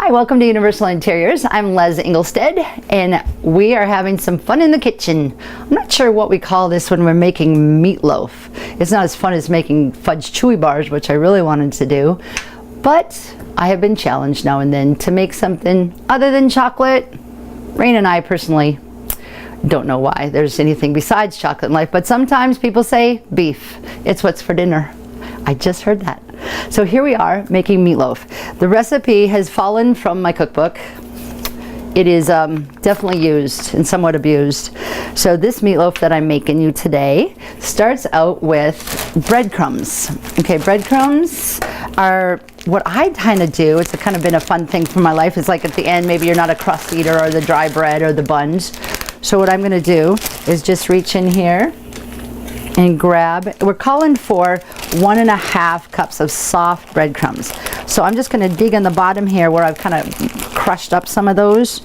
Hi, welcome to Universal Interiors. I'm Lez Engelstad, and we are having some fun in the kitchen. I'm not sure what we call this when we're making meatloaf. It's not as fun as making fudge chewy bars, which I really wanted to do, but I have been challenged now and then to make something other than chocolate. Rayna and I personally don't know why there's anything besides chocolate in life, but sometimes people say beef. It's what's for dinner. I just heard that. So here we are making meatloaf. The recipe has fallen from my cookbook. It is definitely used and somewhat abused. So this meatloaf that I'm making you today starts out with breadcrumbs. Okay, breadcrumbs are what I kind of do. It's kind of been a fun thing for my life. It's like at the end, maybe you're not a crust eater or the dry bread or the buns. So what I'm going to do is just reach in here and grab, we're calling for 1.5 cups of soft breadcrumbs. So I'm just going to dig in the bottom here where I've kind of crushed up some of those,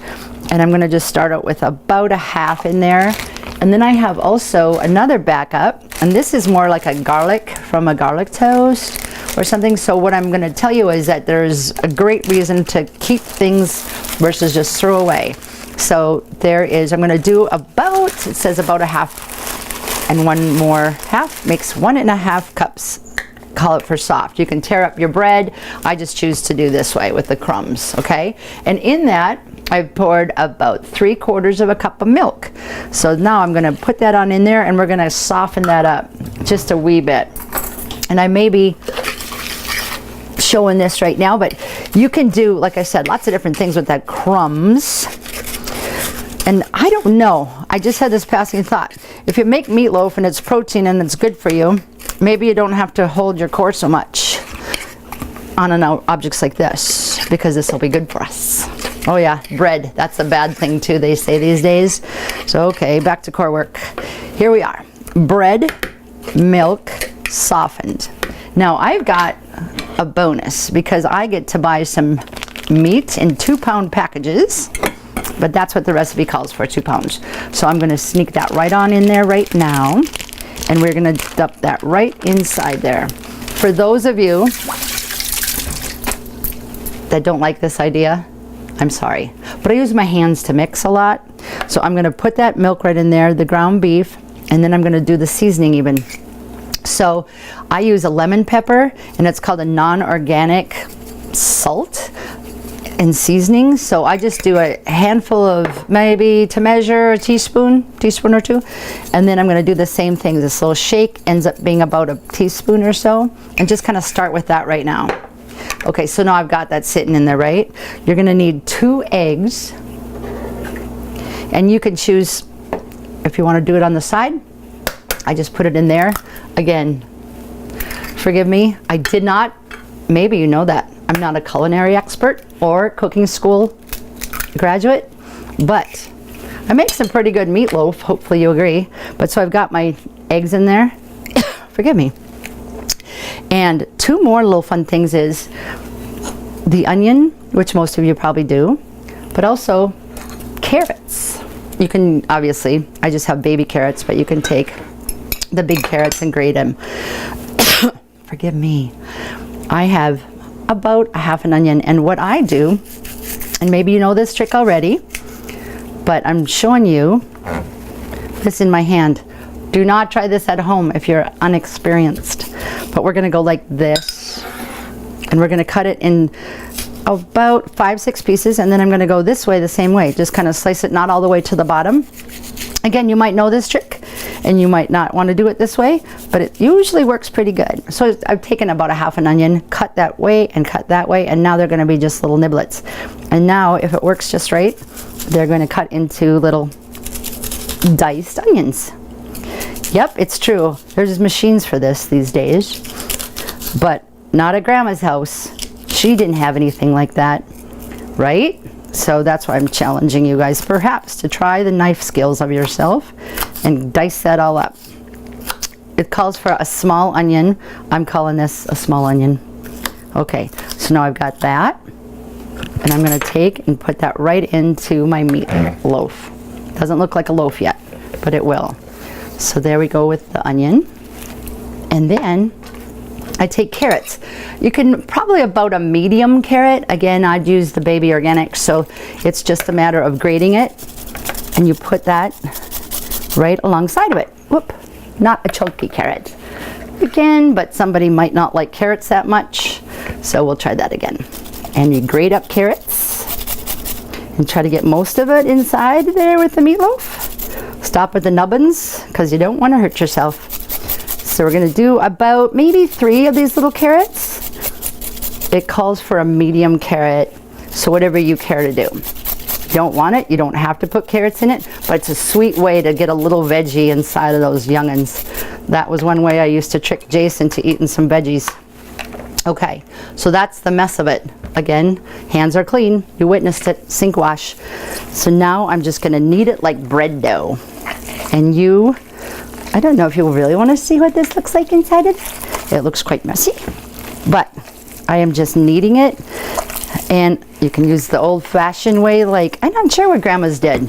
and I'm going to just start out with about 1/2 in there. And then I have also another backup, and this is more like a garlic from a garlic toast or something. So what I'm going to tell you is that there's a great reason to keep things versus just throw away. So there is, I'm going to do about, it says about 1/2, and one more half makes 1.5 cups. Call it for soft. You can tear up your bread. I just choose to do this way with the crumbs, okay? And in that, I've poured about 3/4 cup of milk. So now I'm gonna put that on in there, and we're gonna soften that up just a wee bit. And I may be showing this right now, but you can do, like I said, lots of different things with that crumbs. And I don't know, I just had this passing thought. If you make meatloaf and it's protein and it's good for you, maybe you don't have to hold your core so much on objects like this, because this will be good for us. Oh yeah, bread, that's a bad thing too, they say these days. So okay, back to core work. Here we are, bread, milk, softened. Now I've got a bonus because I get to buy some meat in 2-pound packages. But that's what the recipe calls for, 2 pounds. So I'm going to sneak that right on in there right now, and we're going to dump that right inside there. For those of you that don't like this idea, I'm sorry, but I use my hands to mix a lot. So I'm going to put that milk right in there, the ground beef, and then I'm going to do the seasoning even. So I use a lemon pepper, and it's called a non-organic salt and seasoning. So I just do a handful of, maybe to measure, a teaspoon or 2, and then I'm going to do the same thing. This little shake ends up being about a teaspoon or so, and just kind of start with that right now. Okay, so now I've got that sitting in there, right? You're going to need 2 eggs, and you can choose if you want to do it on the side. I just put it in there. Again, forgive me, I did not, maybe you know that I'm not a culinary expert or cooking school graduate, but I make some pretty good meatloaf, hopefully you agree. But so I've got my eggs in there, forgive me. And 2 more little fun things is the onion, which most of you probably do, but also carrots. You can, obviously, I just have baby carrots, but you can take the big carrots and grate them. Forgive me. I have about 1/2 an onion, and what I do, and maybe you know this trick already, but I'm showing you this in my hand. Do not try this at home if you're unexperienced, but we're gonna go like this, and we're gonna cut it in about 5-6 pieces, and then I'm gonna go this way the same way, just kind of slice it not all the way to the bottom. Again, you might know this trick and you might not want to do it this way, but it usually works pretty good. So I've taken about 1/2 an onion, cut that way and cut that way, and now they're going to be just little niblets. And now if it works just right, they're going to cut into little diced onions. Yep, it's true. There's machines for this these days, but not at Grandma's house. She didn't have anything like that, right? So that's why I'm challenging you guys perhaps to try the knife skills of yourself and dice that all up. It calls for a small onion. I'm calling this a small onion. Okay, so now I've got that, and I'm going to take and put that right into my meat loaf. Doesn't look like a loaf yet, but it will. So there we go with the onion. And then I take carrots. You can probably about a medium carrot. Again, I'd use the baby organic, so it's just a matter of grating it, and you put that right alongside of it. Whoop, not a chunky carrot. Again, but somebody might not like carrots that much, so we'll try that again. And you grate up carrots and try to get most of it inside there with the meatloaf. Stop at the nubbins because you don't want to hurt yourself. So we're going to do about maybe 3 of these little carrots. It calls for a medium carrot, so whatever you care to do. If you don't want it, you don't have to put carrots in it, but it's a sweet way to get a little veggie inside of those young'uns. That was one way I used to trick Jason to eating some veggies. Okay, so that's the mess of it. Again, hands are clean. You witnessed it, sink wash. So now I'm just going to knead it like bread dough. And I don't know if you really want to see what this looks like inside it. It looks quite messy, but I am just kneading it, and you can use the old-fashioned way, like, I'm not sure what grandma's did,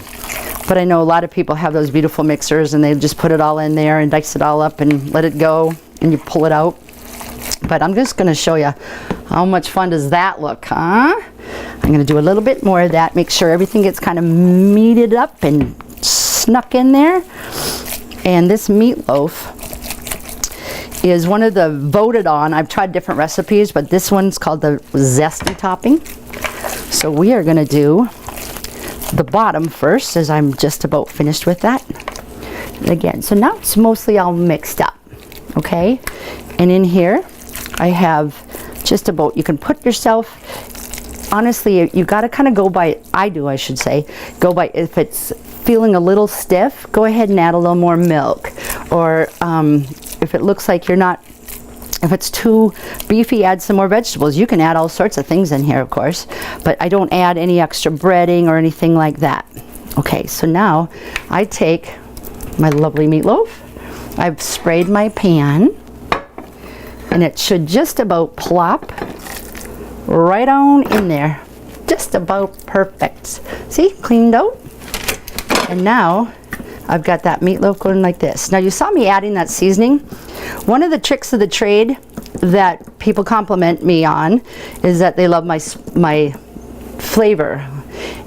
but I know a lot of people have those beautiful mixers and they just put it all in there and dice it all up and let it go, and you pull it out. But I'm just going to show you how much fun does that look, huh? I'm going to do a little bit more of that, make sure everything gets kind of meated up and snuck in there. And this meatloaf is one of the voted on. I've tried different recipes, but this one's called the Zesty topping. So we are going to do the bottom first, as I'm just about finished with that. Again, so now it's mostly all mixed up, okay? And in here, I have just about, you can put yourself, honestly, you got to kind of go by, I should say, go by if it's feeling a little stiff, go ahead and add a little more milk. Or if it looks like if it's too beefy, add some more vegetables. You can add all sorts of things in here, of course, but I don't add any extra breading or anything like that. Okay, so now I take my lovely meatloaf. I've sprayed my pan, and it should just about plop right on in there. Just about perfect. See, cleaned out. And now I've got that meatloaf going like this. Now you saw me adding that seasoning. One of the tricks of the trade that people compliment me on is that they love my flavor.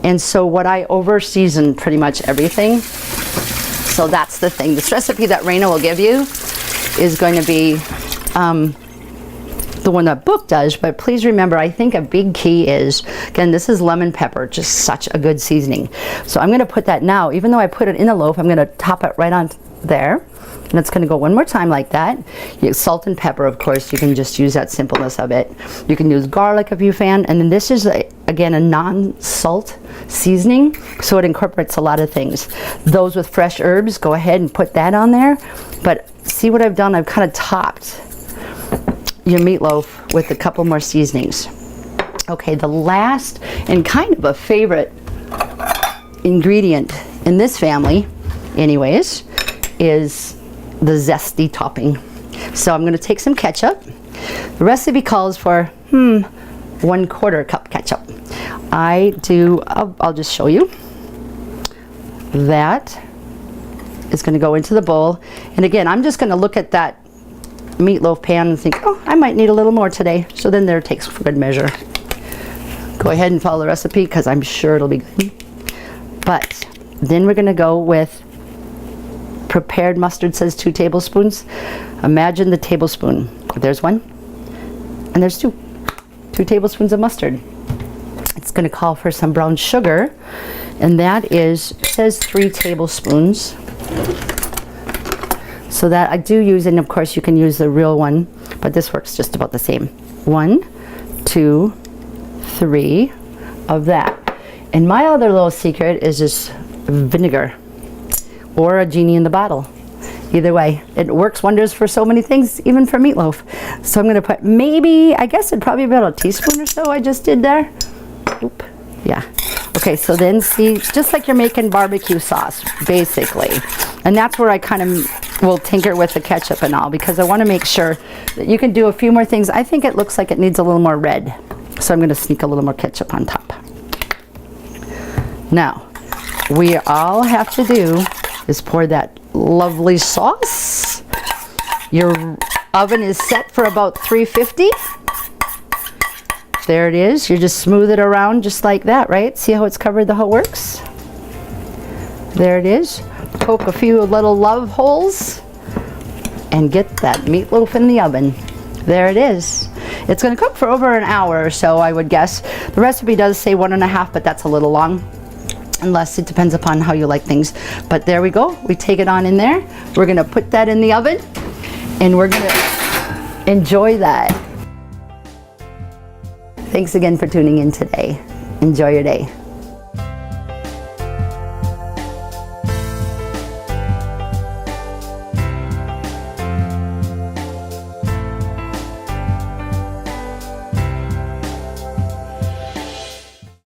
And so what I over season pretty much everything. So that's the thing. This recipe that Rayna will give you is going to be the one that book does, but please remember, I think a big key is, again, this is lemon pepper, just such a good seasoning. So I'm going to put that now, even though I put it in a loaf, I'm going to top it right on there, and it's going to go one more time like that. Salt and pepper, of course, you can just use that simpleness of it. You can use garlic if you fan, and then this is again a non-salt seasoning, so it incorporates a lot of things. Those with fresh herbs, go ahead and put that on there. But see what I've done? I've kind of topped your meatloaf with a couple more seasonings. Okay, the last and kind of a favorite ingredient in this family, anyways, is the Zesty topping. So I'm going to take some ketchup. The recipe calls for 1/4 cup ketchup. I'll just show you. That is going to go into the bowl. And again, I'm just going to look at that meatloaf pan and think, oh, I might need a little more today. So then there takes for good measure. Go ahead and follow the recipe because I'm sure it'll be good. But then we're going to go with prepared mustard, says 2 tablespoons. Imagine the tablespoon. There's 1 and there's 2 tablespoons of mustard. It's going to call for some brown sugar, and that is, it says 3 tablespoons. So that I do use, and of course you can use the real one, but this works just about the same. 1, 2, 3 of that. And my other little secret is just vinegar or a genie in the bottle. Either way, it works wonders for so many things, even for meatloaf. So I'm going to put maybe, I guess it'd probably be about a teaspoon or so I just did there. Oop. Yeah. Okay, so then see, just like you're making barbecue sauce, basically. And that's where I kind of will tinker with the ketchup and all, because I want to make sure that you can do a few more things. I think it looks like it needs a little more red. So I'm going to sneak a little more ketchup on top. Now, we all have to do is pour that lovely sauce. Your Oven is set for about 350. There it is. You just smooth it around just like that, right? See how it's covered, how it works? There it is. Poke a few little love holes and get that meatloaf in the oven. There it is. It's going to cook for over an hour or so, I would guess. The recipe does say 1.5, but that's a little long. Unless it depends upon how you like things. But there we go. We take it on in there. We're going to put that in the oven and we're going to enjoy that. Thanks again for tuning in today. Enjoy your day.